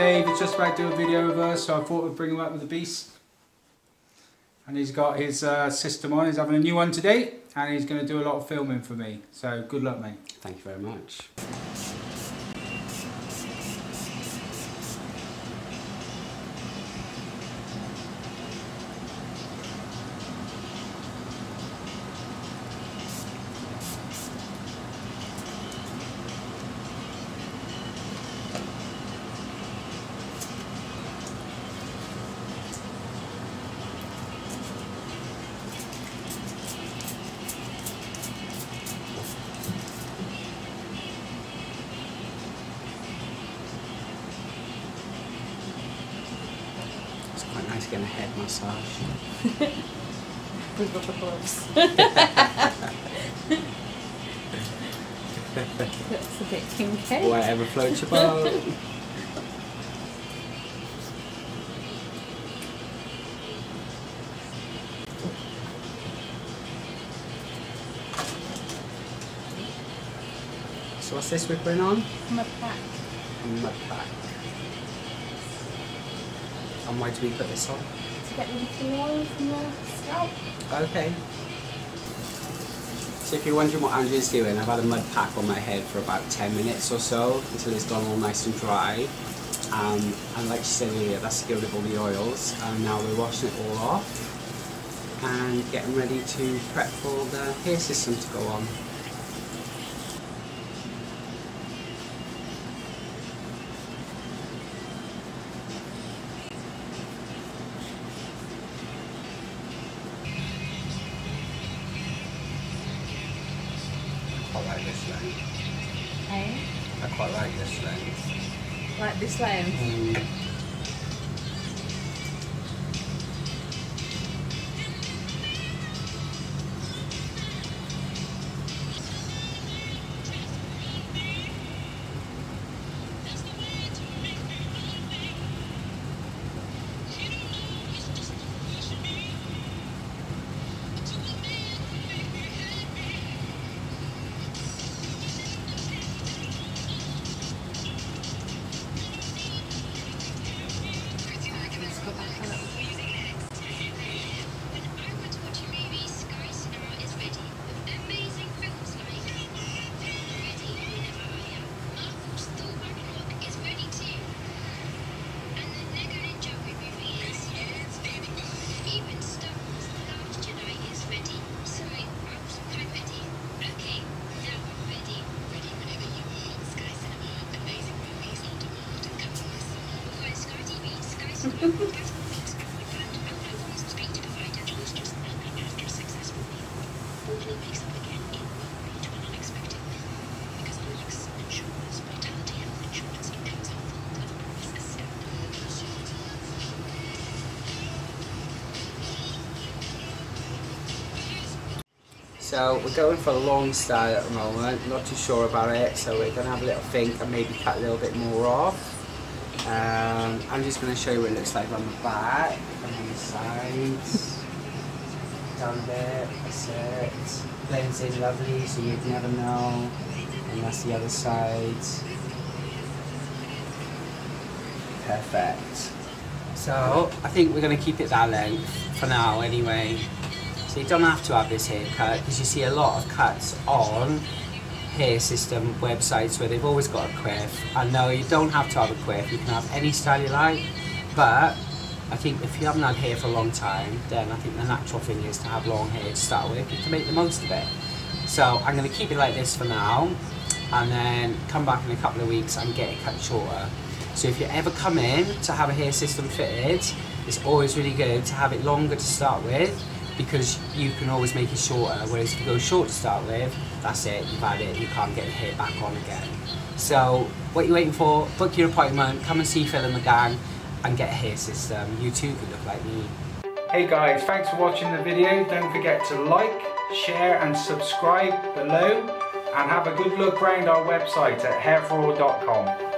Dave is just about to do a video of us, so I thought we'd bring him up with the beast. And he's got his system on, he's having a new one today, and he's going to do a lot of filming for me. So good luck, mate. Thank you very much. Quite nice getting a head massage. With rubber gloves. That's a bit kinky. Whatever floats your boat. So what's this we're putting on? Mud pack. Mud pack. And why do we put this on? To get rid of the oil from the scalp. Okay. So if you're wondering what Andrea's doing, I've had a mud pack on my head for about 10 minutes or so until it's gone all nice and dry. And like she said earlier, that's to get rid of all the oils. And now we're washing it all off and getting ready to prep for the hair system to go on. I quite like this length. Hey? I quite like this length. Like this length? So we're going for a long style at the moment, not too sure about it, so we're going to have a little think and maybe cut a little bit more off. I'm just going to show you what it looks like on the back and on the sides. Down there, that's it. Blends in lovely, so you'd never know. And that's the other side. Perfect. So I think we're going to keep it that length for now anyway. So you don't have to have this haircut because you see a lot of cuts on hair system websites where they've always got a quiff. And no, you don't have to have a quiff, you can have any style you like, but I think if you haven't had hair for a long time, then I think the natural thing is to have long hair to start with, to make the most of it. So I'm going to keep it like this for now, and then come back in a couple of weeks and get it cut shorter. So if you ever come in to have a hair system fitted, it's always really good to have it longer to start with, because you can always make it shorter, whereas if you go short to start with, that's it, you've had it, you can't get your hair back on again. So what are you waiting for? Book your appointment, come and see Phil and the gang and get a hair system. You too could look like me. Hey guys, thanks for watching the video. Don't forget to like, share and subscribe below, and have a good look round our website at hairforall.com.